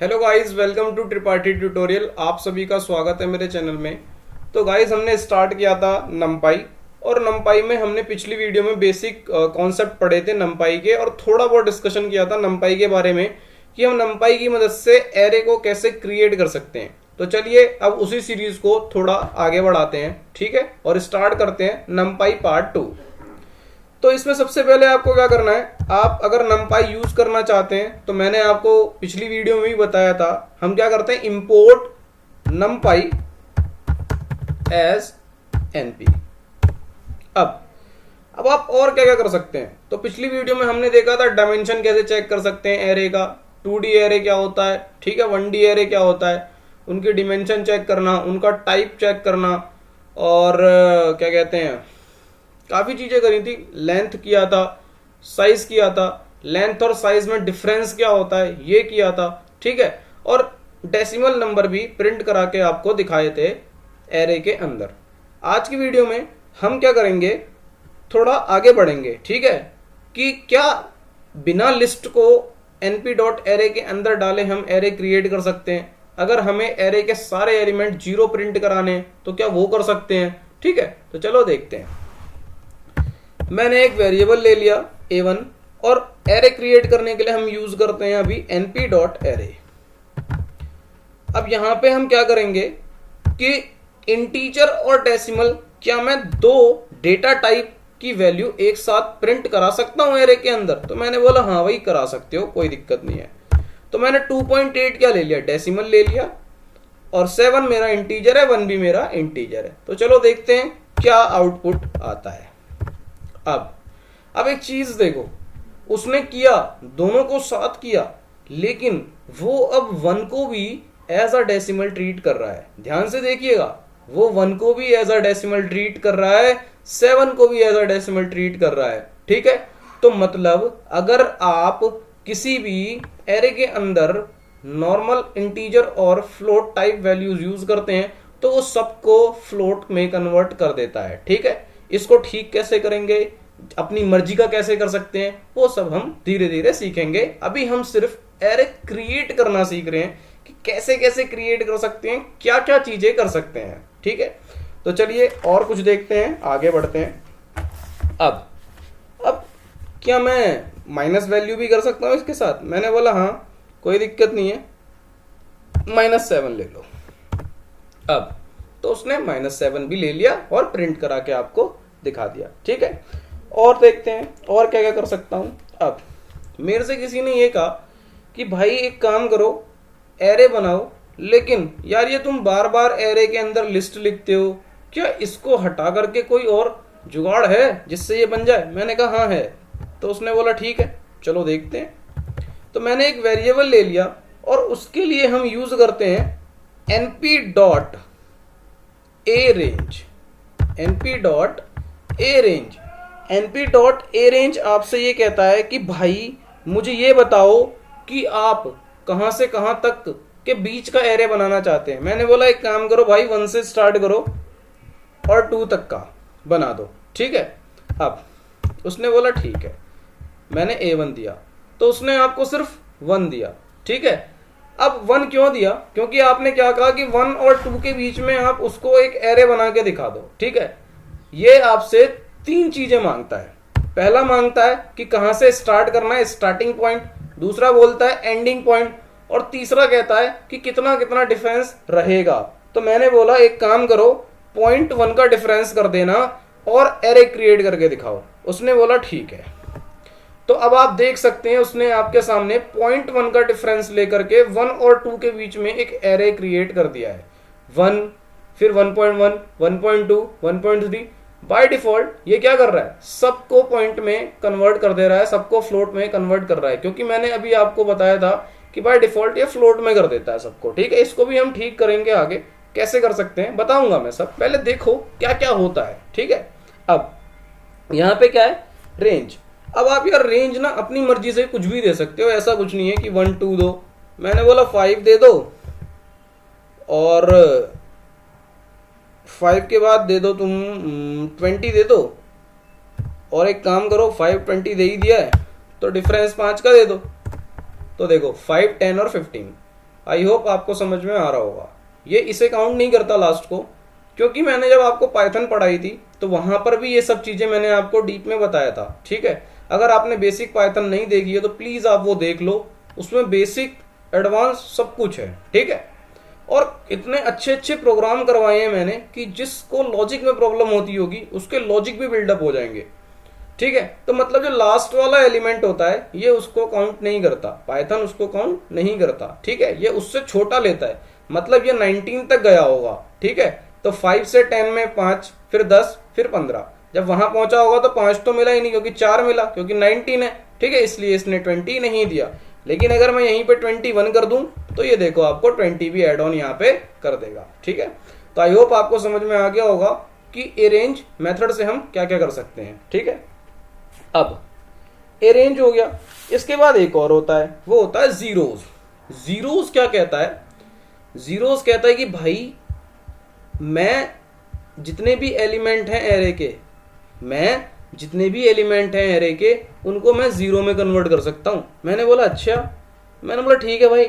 Hello guys, welcome to Tripathi tutorial. आप सभी का स्वागत है मेरे चैनल में। तो गाइस, हमने स्टार्ट किया था नमपाई, और नमपाई में हमने पिछली वीडियो में बेसिक कॉन्सेप्ट पढ़े थे नमपाई के, और थोड़ा बहुत डिस्कशन किया था नमपाई के बारे में कि हम नमपाई की मदद से एरे को कैसे क्रिएट कर सकते हैं। तो चलिए अब उसी सीरीज को थोड़ा आगे बढ़ाते हैं, ठीक है, और स्टार्ट करते हैं नमपाई पार्ट 2। तो इसमें सबसे पहले आपको क्या करना है, आप अगर नमपाई यूज करना चाहते हैं तो मैंने आपको पिछली वीडियो में भी बताया था, हम क्या करते हैं, इंपोर्ट नमपाई एज एनपी। अब आप और क्या क्या कर सकते हैं। तो पिछली वीडियो में हमने देखा था डायमेंशन कैसे चेक कर सकते हैं एरे का, 2D एरे क्या होता है, ठीक है, 1D एरे क्या होता है, उनकी डिमेंशन चेक करना, उनका टाइप चेक करना, और क्या कहते हैं, काफी चीजें करी थी। लेंथ किया था, साइज किया था, लेंथ और साइज में डिफरेंस क्या होता है ये किया था, ठीक है, और डेसिमल नंबर भी प्रिंट करा के आपको दिखाए थे एरे के अंदर। आज की वीडियो में हम क्या करेंगे, थोड़ा आगे बढ़ेंगे, ठीक है, कि क्या बिना लिस्ट को np.array के अंदर डाले हम एरे क्रिएट कर सकते हैं। अगर हमें एरे के सारे एलिमेंट 0 प्रिंट कराने तो क्या वो कर सकते हैं, ठीक है। तो चलो देखते हैं। मैंने एक वेरिएबल ले लिया a1, और एरे क्रिएट करने के लिए हम यूज करते हैं अभी np.array। अब यहां पे हम क्या करेंगे कि इंटीजर और डेसिमल, क्या मैं दो डेटा टाइप की वैल्यू एक साथ प्रिंट करा सकता हूं एरे के अंदर। तो मैंने बोला हाँ भाई करा सकते हो, कोई दिक्कत नहीं है। तो मैंने 2.8 क्या ले लिया, डेसिमल ले लिया, और 7 मेरा इंटीजर है, 1 भी मेरा इंटीजर है। तो चलो देखते हैं क्या आउटपुट आता है। अब एक चीज देखो, उसने किया, दोनों को साथ किया, लेकिन वो अब 1 को भी एज अ डेसिमल ट्रीट कर रहा है। ध्यान से देखिएगा, वो 1 को भी एज अ डेसिमल ट्रीट कर रहा है, 7 को भी एज अ डेसिमल ट्रीट कर रहा है, ठीक है। तो मतलब अगर आप किसी भी एरे के अंदर नॉर्मल इंटीजर और फ्लोट टाइप वैल्यूज यूज करते हैं तो वो सबको फ्लोट में कन्वर्ट कर देता है, ठीक है। इसको ठीक कैसे करेंगे, अपनी मर्जी का कैसे कर सकते हैं, वो सब हम धीरे धीरे सीखेंगे। अभी हम सिर्फ एरे क्रिएट करना सीख रहे हैं कि कैसे कैसे क्रिएट कर सकते हैं, क्या क्या चीजें कर सकते हैं, ठीक है। तो चलिए और कुछ देखते हैं, आगे बढ़ते हैं। अब क्या मैं माइनस वैल्यू भी कर सकता हूं इसके साथ। मैंने बोला हाँ कोई दिक्कत नहीं है, -7 ले लो। अब तो उसने -7 भी ले लिया और प्रिंट करा के आपको दिखा दिया, ठीक है। और देखते हैं और क्या क्या कर सकता हूं। अब मेरे से किसी ने ये कहा कि भाई एक काम करो, एरे बनाओ, लेकिन यार ये तुम बार बार एरे के अंदर लिस्ट लिखते हो, क्या इसको हटा करके कोई और जुगाड़ है जिससे ये बन जाए। मैंने कहा हाँ है। तो उसने बोला ठीक है चलो देखते हैं। तो मैंने एक वेरिएबल ले लिया, और उसके लिए हम यूज करते हैं np.arrange। np.arrange आपसे ये कहता है कि भाई मुझे ये बताओ कि आप कहां से कहां तक के बीच का एरे बनाना चाहते हैं। मैंने बोला एक काम करो भाई, 1 से स्टार्ट करो और 2 तक का बना दो, ठीक है। अब उसने बोला ठीक है, मैंने a1 दिया, तो उसने आपको सिर्फ 1 दिया, ठीक है। अब 1 क्यों दिया, क्योंकि आपने क्या कहा कि 1 और 2 के बीच में आप उसको एक एरे बना के दिखा दो, ठीक है। ये आपसे 3 चीजें मांगता है। पहला मांगता है कि कहां से स्टार्ट करना है, स्टार्टिंग पॉइंट, दूसरा बोलता है एंडिंग पॉइंट, और तीसरा कहता है कि कितना कितना डिफरेंस रहेगा। तो मैंने बोला एक काम करो, 0.1 का डिफरेंस कर देना और एरे क्रिएट करके दिखाओ। उसने बोला ठीक है। तो अब आप देख सकते हैं उसने आपके सामने 0.1 का डिफरेंस लेकर के 1 और 2 के बीच में एक एरे क्रिएट कर दिया है। 1, फिर 1.1, 1.2, 1.3। बाय डिफॉल्ट ये क्या कर रहा है, सबको पॉइंट में कन्वर्ट कर दे रहा है, सबको फ्लोट में कन्वर्ट कर रहा है, क्योंकि मैंने अभी आपको बताया था कि बाय डिफॉल्ट ये फ्लोट में कर देता है सबको, ठीक है। इसको भी हम ठीक करेंगे, आगे कैसे कर सकते हैं बताऊंगा मैं सब। पहले देखो क्या क्या होता है, ठीक है। अब यहाँ पे क्या है, रेंज। अब आप यार रेंज ना अपनी मर्जी से कुछ भी दे सकते हो, ऐसा कुछ नहीं है कि 1 2 दो। मैंने बोला 5 दे दो, और 5 के बाद दे दो तुम 20 दे दो, और एक काम करो 5 20 दे ही दिया है तो डिफरेंस 5 का दे दो। तो देखो 5 10 और 15, आई होप आपको समझ में आ रहा होगा। ये इसे काउंट नहीं करता लास्ट को, क्योंकि मैंने जब आपको पाइथन पढ़ाई थी तो वहां पर भी ये सब चीजें मैंने आपको डीप में बताया था। ठीक है, अगर आपने बेसिक पाइथन नहीं देखी है तो प्लीज आप वो देख लो, उसमें बेसिक एडवांस सब कुछ है। ठीक है, और इतने अच्छे अच्छे प्रोग्राम करवाए हैं मैंने कि जिसको लॉजिक में प्रॉब्लम होती होगी उसके लॉजिक भी बिल्डअप हो जाएंगे। ठीक है, तो मतलब जो लास्ट वाला एलिमेंट होता है ये उसको काउंट नहीं करता, पाइथन उसको काउंट नहीं करता। ठीक है, ये उससे छोटा लेता है, मतलब ये 19 तक गया होगा। ठीक है, तो 5 से 10 में 5, फिर 10, फिर 15, जब वहां पहुंचा होगा तो 5 तो मिला ही नहीं, क्योंकि 4 मिला, क्योंकि 19 है। ठीक है, इसलिए इसने 20 नहीं दिया। लेकिन अगर मैं यहीं पे 21 कर दूं तो ये देखो आपको 20 भी एड ऑन यहाँ पे कर देगा। ठीक है, तो आई होप आपको समझ में आ गया होगा कि अरेंज मेथड से हम क्या क्या कर सकते हैं। ठीक है, अब अरेंज हो गया, इसके बाद एक और होता है, वो होता है जीरोज। जीरोज क्या कहता है? जीरोज कहता है कि भाई मैं जितने भी एलिमेंट हैं एरे के, मैं जितने भी एलिमेंट हैं एरे के उनको मैं जीरो में कन्वर्ट कर सकता हूं। मैंने बोला अच्छा, मैंने बोला ठीक है भाई,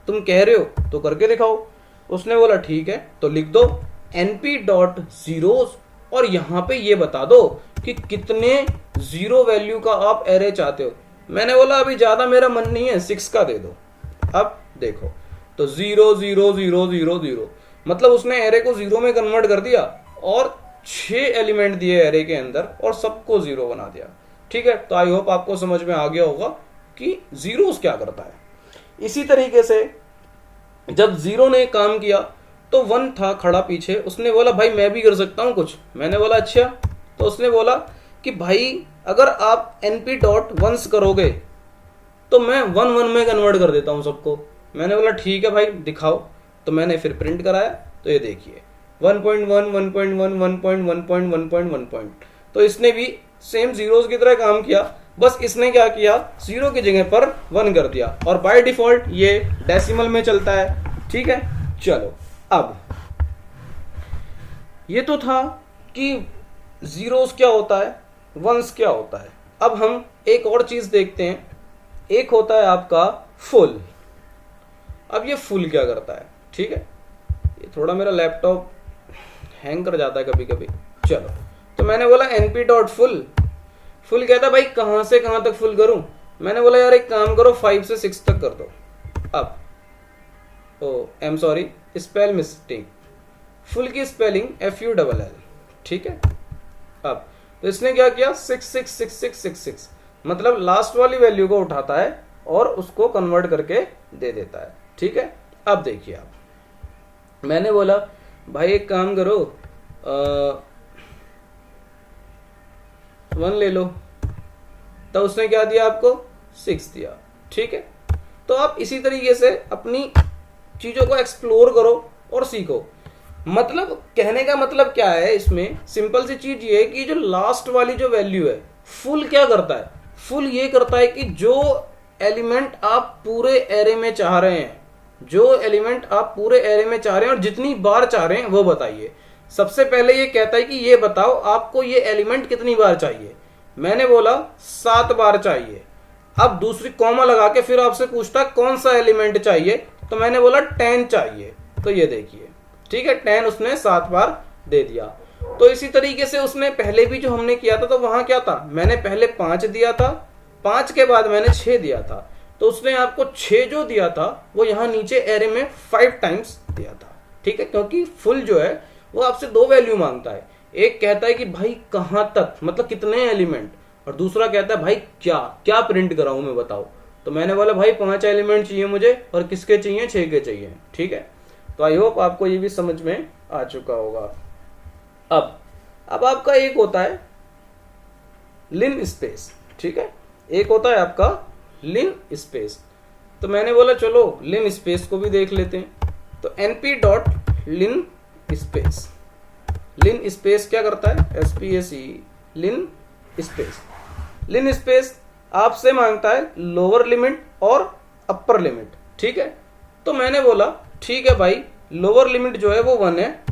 तुम कह रहे हो तो करके दिखाओ। उसने बोला ठीक है, तो लिख दो np.zeros और यहां पे ये बता दो कि कितने जीरो वैल्यू का आप एरे चाहते हो। मैंने बोला अभी ज्यादा मेरा मन नहीं है, 6 का दे दो। अब देखो, तो 0 0 0 0 0, मतलब उसने एरे को जीरो में कन्वर्ट कर दिया और 6 एलिमेंट दिए एरे के अंदर और सबको जीरो बना दिया। ठीक है, तो आई होप आपको समझ में आ गया होगा कि जीरोस क्या करता है। इसी तरीके से जब जीरो ने काम किया तो 1 था खड़ा पीछे, उसने बोला भाई मैं भी कर सकता हूं कुछ। मैंने बोला अच्छा, तो उसने बोला कि भाई अगर आप np.ones करोगे तो मैं 1 1 में कन्वर्ट कर देता हूं सबको। मैंने बोला ठीक है भाई दिखाओ, तो मैंने फिर प्रिंट कराया, तो ये देखिए 1.1 1.1 1.1.1.1. तो इसने भी सेम जीरोस की तरह काम किया, बस इसने क्या किया, जीरो की जगह पर 1 कर दिया, और बाय डिफॉल्ट ये डेसिमल में चलता है। ठीक है, चलो अब ये तो था कि जीरोस क्या होता है, वंस क्या होता है। अब हम एक और चीज देखते हैं, एक होता है आपका फुल। अब ये फुल क्या करता है? ठीक है, ये थोड़ा मेरा लैपटॉप हैंग कर जाता है कभी कभी। चलो, तो मैंने बोला np.full, फुल कहता है भाई कहां से कहां तक फुल करूं। मैंने बोला यार एक काम करो 5 से 6 तक कर दो। अब I am sorry, spell mistake, full की स्पेलिंग FULL। ठीक है, अब तो इसने क्या किया 666666, मतलब लास्ट वाली वैल्यू को उठाता है और उसको कन्वर्ट करके दे देता है। ठीक है, अब देखिए आप, मैंने बोला भाई एक काम करो 1 ले लो, तो उसने क्या दिया आपको 6 दिया। ठीक है, तो आप इसी तरीके से अपनी चीजों को एक्सप्लोर करो और सीखो। मतलब कहने का मतलब क्या है, इसमें सिंपल सी चीज ये है कि जो लास्ट वाली जो वैल्यू है, फुल क्या करता है, फुल ये करता है कि जो एलिमेंट आप पूरे एरे में चाह रहे हैं, जो एलिमेंट आप पूरे एरे में चाह रहे हैं और जितनी बार चाह रहे हैं वो बताइए। सबसे पहले ये कहता है कि ये बताओ आपको ये एलिमेंट कितनी बार चाहिए। मैंने बोला 7 बार चाहिए। अब दूसरी कॉमा लगा के फिर आपसे पूछता कौन सा एलिमेंट चाहिए, तो मैंने बोला 10 चाहिए। तो ये देखिए, ठीक है, 10 उसने 7 बार दे दिया। तो इसी तरीके से उसने पहले भी जो हमने किया था, तो वहां क्या था, मैंने पहले 5 दिया था, 5 के बाद मैंने 6 दिया था, तो उसने आपको 6 जो दिया था वो यहाँ नीचे एरे में 5 टाइम्स दिया था। ठीक है, क्योंकि फुल जो है वो आपसे 2 वैल्यू मांगता है, एक कहता है कि भाई कहां तक, मतलब कितने एलिमेंट, और दूसरा कहता है भाई क्या क्या प्रिंट कराऊं मैं, बताओ। तो मैंने बोला भाई 5 एलिमेंट चाहिए मुझे, और किसके चाहिए, 6 के चाहिए। ठीक है, तो आई होप आपको ये भी समझ में आ चुका होगा। अब आपका एक होता है लिन स्पेस। ठीक है, एक होता है आपका लिन स्पेस। तो मैंने बोला चलो लिन स्पेस को भी देख लेते हैं। तो np.lin स्पेस, लिन स्पेस क्या करता है, SPACE, लिन स्पेस। लिन स्पेस आपसे मांगता है लोअर लिमिट और अपर लिमिट। ठीक है, तो मैंने बोला ठीक है भाई, लोअर लिमिट जो है वो 1 है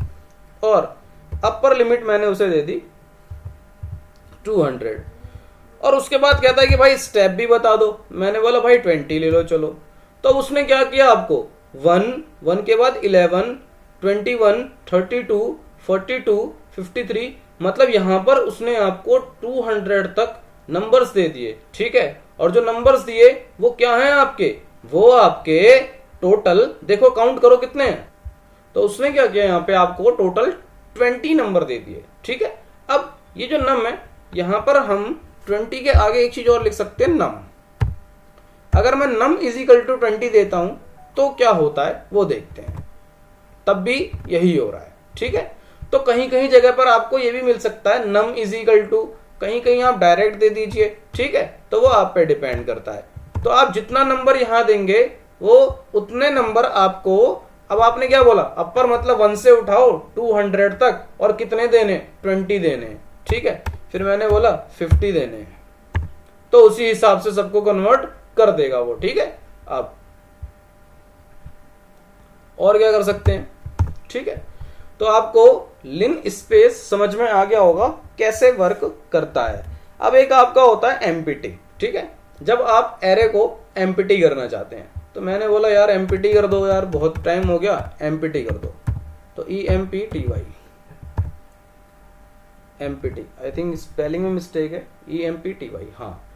और अपर लिमिट मैंने उसे दे दी 200। और उसके बाद कहता है कि भाई स्टेप भी बता दो। मैंने बोला भाई 20 ले लो चलो। तो उसने क्या किया, आपको 1 के बाद 11, 21, 32, 42, 53, मतलब यहां पर उसने आपको 200 तक नंबर्स दे दिए, ठीक है। और जो नंबर्स दिए वो क्या हैं आपके, वो आपके टोटल, देखो काउंट करो कितने हैं, तो उसने क्या किया, यहाँ पे आपको टोटल 20 नंबर दे दिए, ठीक है। अब ये जो नम है, यहां पर हम 20 के आगे एक चीज और लिख सकते हैं, नम। अगर मैं नम इजिकल टू 20 देता हूं तो क्या होता है वो देखते हैं, तब भी यही हो रहा है, ठीक है। तो कहीं कहीं जगह पर आपको ये भी मिल सकता है नम इजिकल टू, कहीं कहीं आप डायरेक्ट दे दीजिए, ठीक है। तो वो आप पे डिपेंड करता है। तो आप जितना नंबर यहां देंगे वो उतने नंबर आपको, अब आपने क्या बोला, अपर मतलब 1 से उठाओ 200 तक, और कितने देने, 20 देने, ठीक है। फिर मैंने बोला 50 देने, तो उसी हिसाब से सबको कन्वर्ट कर देगा वो, ठीक है। अब और क्या कर सकते हैं, ठीक है। तो आपको लिन स्पेस समझ में आ गया होगा कैसे वर्क करता है। अब एक आपका होता है एमपीटी, ठीक है। जब आप एरे को एमपीटी करना चाहते हैं, तो मैंने बोला यार एमपीटी कर दो यार, बहुत टाइम हो गया, एमपीटी कर दो। तो EMPTY, empty, I think spelling में मिस्टेक है, EMPTY, हाँ।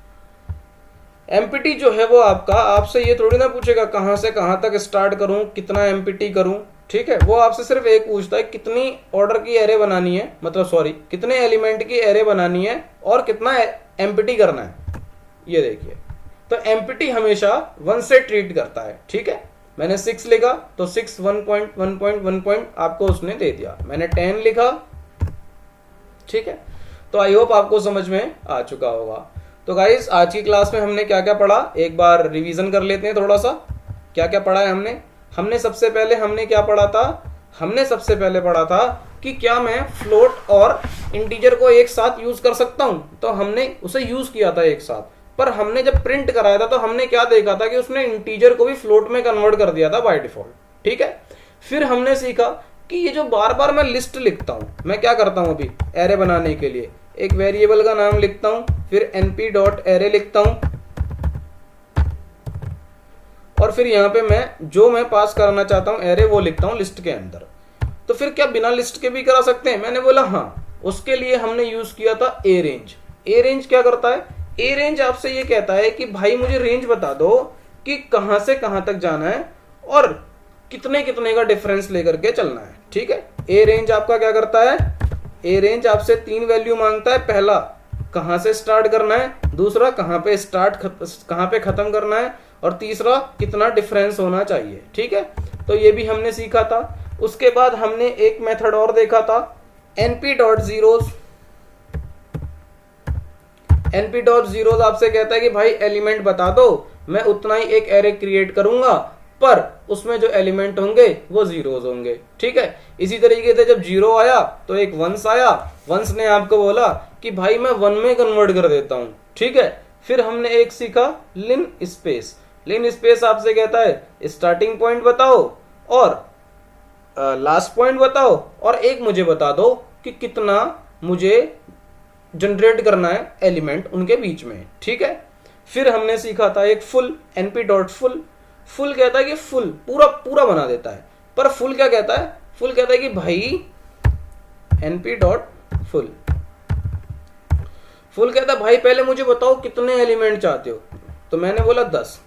एमपीटी जो है वो आपका, आपसे ये थोड़ी ना पूछेगा कहां से कहां तक स्टार्ट करूं, कितना एमपीटी करूं, ठीक है। वो आपसे सिर्फ एक पूछता है कितनी ऑर्डर की एरे बनानी है, मतलब सॉरी कितने एलिमेंट की एरे बनानी है और कितना एमपीटी करना है, ये देखिए। तो एमपीटी हमेशा 1 से ट्रीट करता है, ठीक है। मैंने 6 लिखा तो 6 1.1.1 आपको उसने दे दिया, मैंने 10 लिखा, ठीक है। तो आई होप आपको समझ में आ चुका होगा। तो गाइस आज की क्लास में हमने क्या क्या पढ़ा, एक बार रिवीजन कर लेते हैं थोड़ा सा, क्या क्या पढ़ा है हमने सबसे पहले हमने क्या पढ़ा था, हमने सबसे पहले पढ़ा था कि क्या मैं फ्लोट और इंटीजर को एक साथ यूज कर सकता हूं, तो हमने उसे यूज किया था एक साथ। पर हमने जब प्रिंट कराया था तो हमने क्या देखा था कि उसने इंटीजर को भी फ्लोट में कन्वर्ट कर दिया था बाय डिफॉल्ट, ठीक है। फिर हमने सीखा कि ये जो बार बार मैं लिस्ट लिखता हूं, मैं क्या करता हूं अभी एरे बनाने के लिए, एक वेरिएबल का नाम लिखता हूं, फिर np.array लिखता हूं, और फिर यहां पे मैं पास करना चाहता हूं एरे वो लिखता हूं लिस्ट के अंदर। तो फिर क्या बिना लिस्ट के भी करा सकते हैं, मैंने बोला हाँ। उसके लिए हमने यूज किया था ए रेंज। ए रेंज क्या करता है, ए रेंज आपसे ये कहता है कि भाई मुझे रेंज बता दो कि कहां से कहां तक जाना है और कितने कितने का डिफरेंस लेकर के चलना है, ठीक है। ए रेंज आपका क्या करता है, ए रेंज आपसे 3 वैल्यू मांगता है, पहला कहां से स्टार्ट करना है, दूसरा कहां पे खत्म करना है, और तीसरा कितना डिफरेंस होना चाहिए, ठीक है। तो ये भी हमने सीखा था। उसके बाद हमने एक मेथड और देखा था np.zeros। np.zeros आपसे कहता है कि भाई एलिमेंट बता दो, मैं उतना ही एक एरे क्रिएट करूंगा, पर उसमें जो एलिमेंट होंगे वो जीरोज होंगे, ठीक है। इसी तरीके से जब 0 आया तो एक वंस आया, वंस ने आपको बोला कि भाई मैं 1 में कन्वर्ट कर देता हूं, ठीक है। फिर हमने एक सीखा लिन स्पेस। लिन स्पेस आपसे कहता है स्टार्टिंग पॉइंट बताओ और लास्ट पॉइंट बताओ, और एक मुझे बता दो कि कितना मुझे जनरेट करना है एलिमेंट उनके बीच में, ठीक है। फिर हमने सीखा था एक फुल, np.full। फुल कहता है कि फुल पूरा पूरा बना देता है, पर फुल क्या कहता है, फुल कहता है कि भाई np.full। फुल कहता है भाई पहले मुझे बताओ कितने एलिमेंट चाहते हो, तो मैंने बोला 10।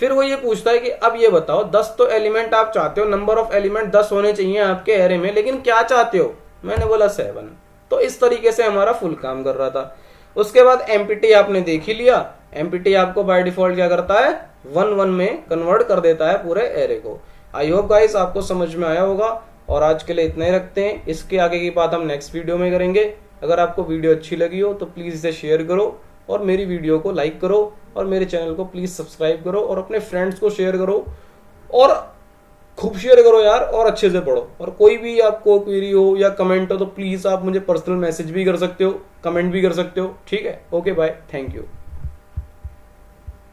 फिर वो ये पूछता है कि अब ये बताओ 10 तो एलिमेंट आप चाहते हो, नंबर ऑफ एलिमेंट 10 होने चाहिए आपके एरे में, लेकिन क्या चाहते हो, मैंने बोला 7। तो इस तरीके से हमारा फुल काम कर रहा था। उसके बाद एमपीटी आपने देख ही लिया। एमपीटी आपको बाय डिफॉल्ट क्या करता है, 1 में कन्वर्ट कर देता है पूरे एरे को। आई होप गाइस आपको समझ में आया होगा, और आज के लिए इतना ही रखते हैं। इसके आगे की बात हम नेक्स्ट वीडियो में करेंगे। अगर आपको वीडियो अच्छी लगी हो तो प्लीज इसे शेयर करो, और मेरी वीडियो को लाइक करो, और मेरे चैनल को प्लीज सब्सक्राइब करो, और अपने फ्रेंड्स को शेयर करो, और खूब शेयर करो यार, और अच्छे से पढ़ो। और कोई भी आपको क्वेरी हो या कमेंट हो तो प्लीज आप मुझे पर्सनल मैसेज भी कर सकते हो, कमेंट भी कर सकते हो, ठीक है। Okay bye, thank you.